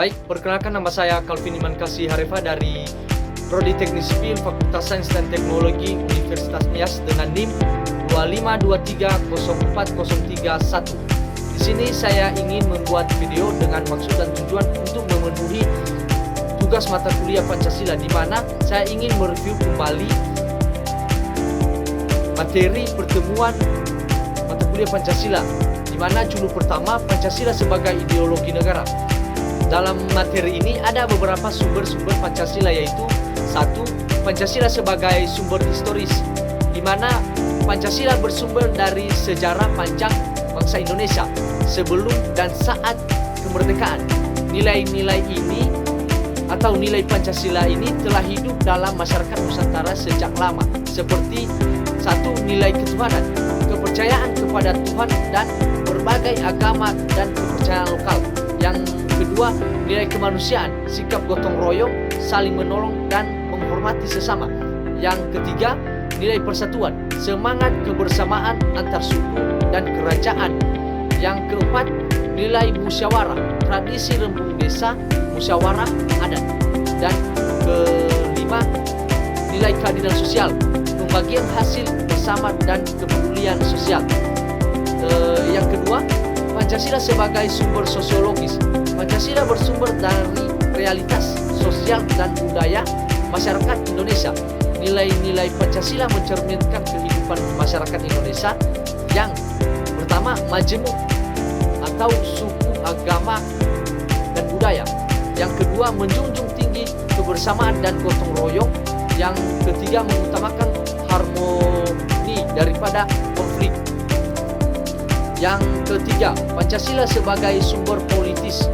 Baik, perkenalkan nama saya Calvin Iman Kasih Harefa dari Prodi Teknik Sipil Fakultas Sains dan Teknologi Universitas Nias dengan NIM 252304031. Di sini saya ingin membuat video dengan maksud dan tujuan untuk memenuhi tugas mata kuliah Pancasila, di mana saya ingin mereview kembali materi pertemuan mata kuliah Pancasila, di mana judul pertama Pancasila sebagai ideologi negara. Dalam materi ini ada beberapa sumber-sumber Pancasila, yaitu 1. Pancasila sebagai sumber historis, di mana Pancasila bersumber dari sejarah panjang bangsa Indonesia sebelum dan saat kemerdekaan. Nilai-nilai ini atau nilai Pancasila ini telah hidup dalam masyarakat Nusantara sejak lama, seperti 1. Nilai ketuhanan, kepercayaan kepada Tuhan dan berbagai agama dan kepercayaan lokal. Yang kedua, nilai kemanusiaan, sikap gotong royong, saling menolong dan menghormati sesama. Yang ketiga, nilai persatuan, semangat kebersamaan antar suku dan kerajaan. Yang keempat, nilai musyawarah, tradisi rembuk desa, musyawarah adat. Dan kelima, nilai keadilan sosial, pembagian hasil bersama dan kepedulian sosial. Yang kedua, Pancasila sebagai sumber sosiologis. Pancasila bersumber dari realitas sosial dan budaya masyarakat Indonesia. Nilai-nilai Pancasila mencerminkan kehidupan masyarakat Indonesia yang pertama, majemuk atau suku, agama, dan budaya. Yang kedua, menjunjung tinggi kebersamaan dan gotong royong. Yang ketiga, mengutamakan harmoni daripada konflik. Yang ketiga, Pancasila sebagai sumber politis.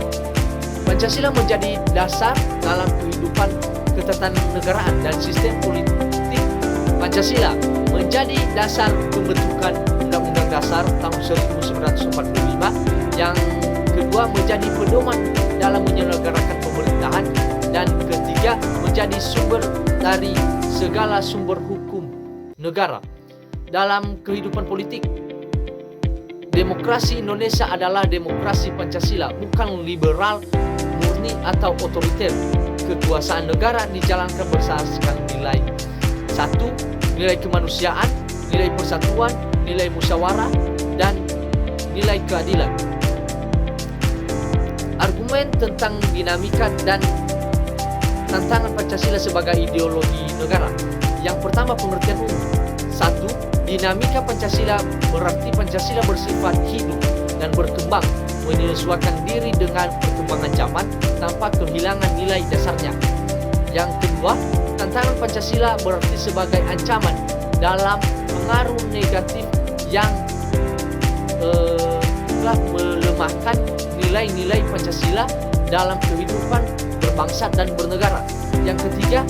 Pancasila menjadi dasar dalam kehidupan ketatanegaraan dan sistem politik. Pancasila menjadi dasar pembentukan Undang-Undang Dasar tahun 1945. Yang kedua, menjadi pedoman dalam menyelenggarakan pemerintahan. Dan ketiga, menjadi sumber dari segala sumber hukum negara. Dalam kehidupan politik, demokrasi Indonesia adalah demokrasi Pancasila, bukan liberal, murni atau otoriter. Kekuasaan negara dijalankan berdasarkan nilai 1. Nilai kemanusiaan, nilai persatuan, nilai musyawarah, dan nilai keadilan. Argumen tentang dinamika dan tantangan Pancasila sebagai ideologi negara. Yang pertama, pengertian umum. 1. Dinamika Pancasila berarti Pancasila bersifat hidup dan berkembang, menyesuaikan diri dengan perkembangan zaman tanpa kehilangan nilai dasarnya. Yang kedua, tantangan Pancasila berarti sebagai ancaman dalam pengaruh negatif yang telah melemahkan nilai-nilai Pancasila dalam kehidupan berbangsa dan bernegara. Yang ketiga,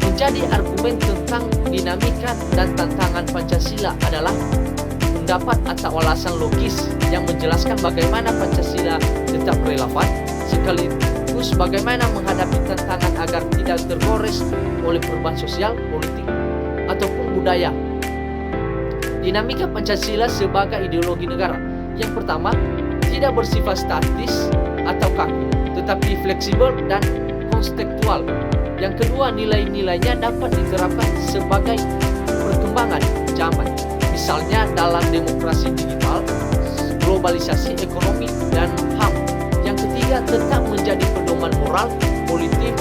menjadi argumen tentang dinamika dan tantangan Pancasila adalah pendapat atau alasan logis yang menjelaskan bagaimana Pancasila tetap relevan, sekaligus bagaimana menghadapi tantangan agar tidak tergores oleh perubahan sosial, politik, ataupun budaya. Dinamika Pancasila sebagai ideologi negara. Yang pertama, tidak bersifat statis atau kaku, tetapi fleksibel dan konstekstual. Yang kedua, nilai-nilainya dapat diterapkan sebagai perkembangan zaman, misalnya dalam demokrasi digital, globalisasi ekonomi, dan HAM. Yang ketiga, tetap menjadi pedoman moral, politik,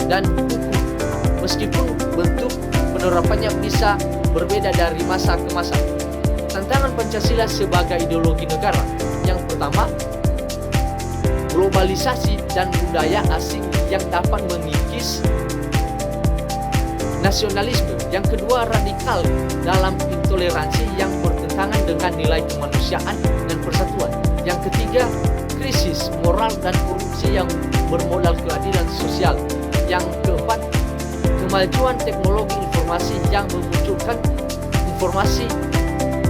dan hukum, meskipun bentuk penerapannya bisa berbeda dari masa ke masa. Tantangan Pancasila sebagai ideologi negara. Yang pertama, globalisasi dan budaya asing yang dapat mengikis nasionalisme. Yang kedua, radikal dalam intoleransi yang bertentangan dengan nilai kemanusiaan dan persatuan. Yang ketiga, krisis moral dan korupsi yang bermodal keadilan sosial. Yang keempat, kemajuan teknologi informasi yang memunculkan informasi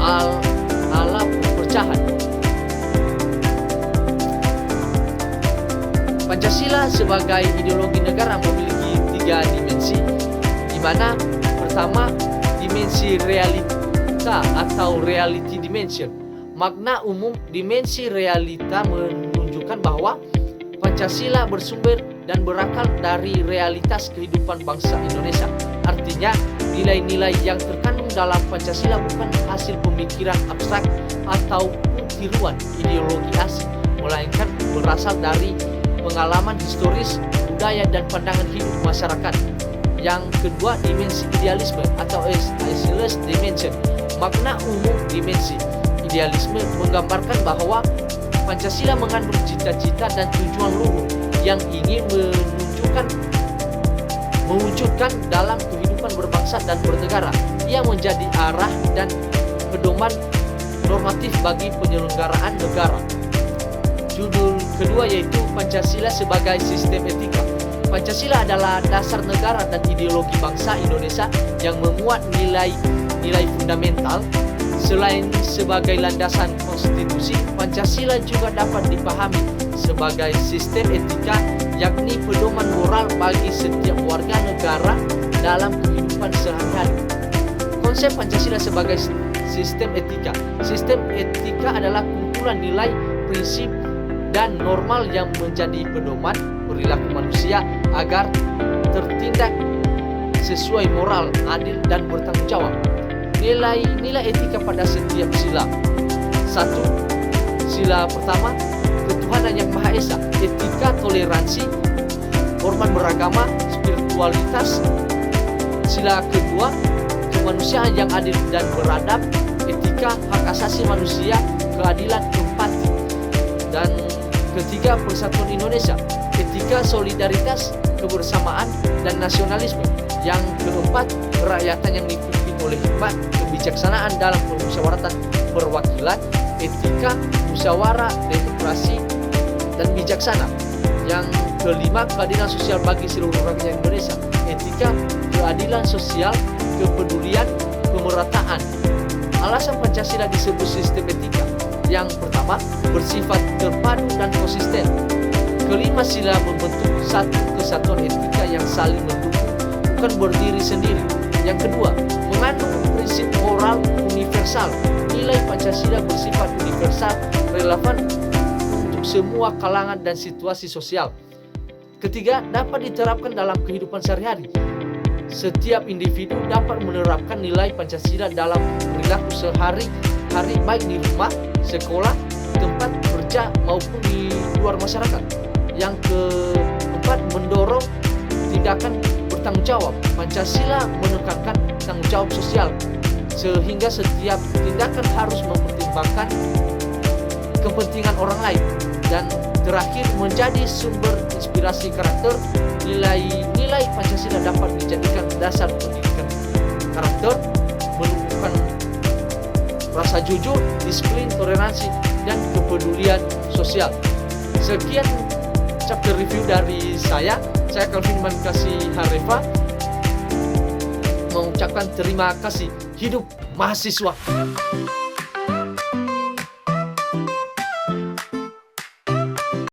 ala perpecahan. Pancasila sebagai ideologi negara memiliki 3 dimensi, di mana pertama, dimensi realita atau reality dimension. Makna umum dimensi realita menunjukkan bahwa Pancasila bersumber dan berakar dari realitas kehidupan bangsa Indonesia. Artinya, nilai-nilai yang terkandung dalam Pancasila bukan hasil pemikiran abstrak ataupun tiruan ideologi asing, melainkan berasal dari pengalaman historis, budaya, dan pandangan hidup masyarakat. Yang kedua, dimensi idealisme atau Aisyah's dimension. Makna umum dimensi idealisme menggambarkan bahwa Pancasila mengandung cita-cita dan tujuan luhur yang ingin mewujudkan dalam kehidupan berbangsa dan bernegara. Ia menjadi arah dan pedoman normatif bagi penyelenggaraan negara. Judul kedua yaitu Pancasila sebagai sistem etika. Pancasila adalah dasar negara dan ideologi bangsa Indonesia yang memuat nilai-nilai fundamental. Selain sebagai landasan konstitusi, Pancasila juga dapat dipahami sebagai sistem etika, yakni pedoman moral bagi setiap warga negara dalam kehidupan sehari-hari. Konsep Pancasila sebagai sistem etika. Sistem etika adalah kumpulan nilai, prinsip, dan normal yang menjadi pedoman perilaku manusia agar tertindak sesuai moral, adil, dan bertanggung jawab. Nilai-nilai etika pada setiap sila. 1. Sila pertama, ketuhanan yang Maha Esa. Etika, toleransi, hormat beragama, spiritualitas. Sila kedua, kemanusiaan yang adil dan beradab. Etika, hak asasi manusia, keadilan, empati. Dan ketiga, persatuan Indonesia. Etika, solidaritas, kebersamaan, dan nasionalisme. Yang keempat, kerakyatan yang dipimpin oleh hikmat, kebijaksanaan dalam permusyawaratan perwakilan, etika, musyawarah, demokrasi, dan bijaksana. Yang kelima, keadilan sosial bagi seluruh rakyat Indonesia. Etika, keadilan sosial, kepedulian, pemerataan. Alasan Pancasila disebut sistem etika. Yang pertama, bersifat terpadu dan konsisten. Kelima, sila membentuk satu kesatuan etika yang saling mendukung, bukan berdiri sendiri. Yang kedua, mengandung prinsip moral universal. Nilai Pancasila bersifat universal, relevan untuk semua kalangan dan situasi sosial. Ketiga, dapat diterapkan dalam kehidupan sehari-hari. Setiap individu dapat menerapkan nilai Pancasila dalam perilaku sehari-hari, baik di rumah, sekolah, tempat kerja, maupun di luar masyarakat. Yang keempat, mendorong tindakan bertanggung jawab. Pancasila menekankan tanggung jawab sosial, sehingga setiap tindakan harus mempertimbangkan kepentingan orang lain. Dan terakhir, menjadi sumber inspirasi karakter. Nilai-nilai Pancasila dapat dijadikan dasar pendidikan karakter, menumbuhkan rasa jujur, disiplin, toleransi, dan kepedulian sosial. Sekian chapter review dari saya Calvin Mankasi Harefa, mengucapkan terima kasih. Hidup mahasiswa.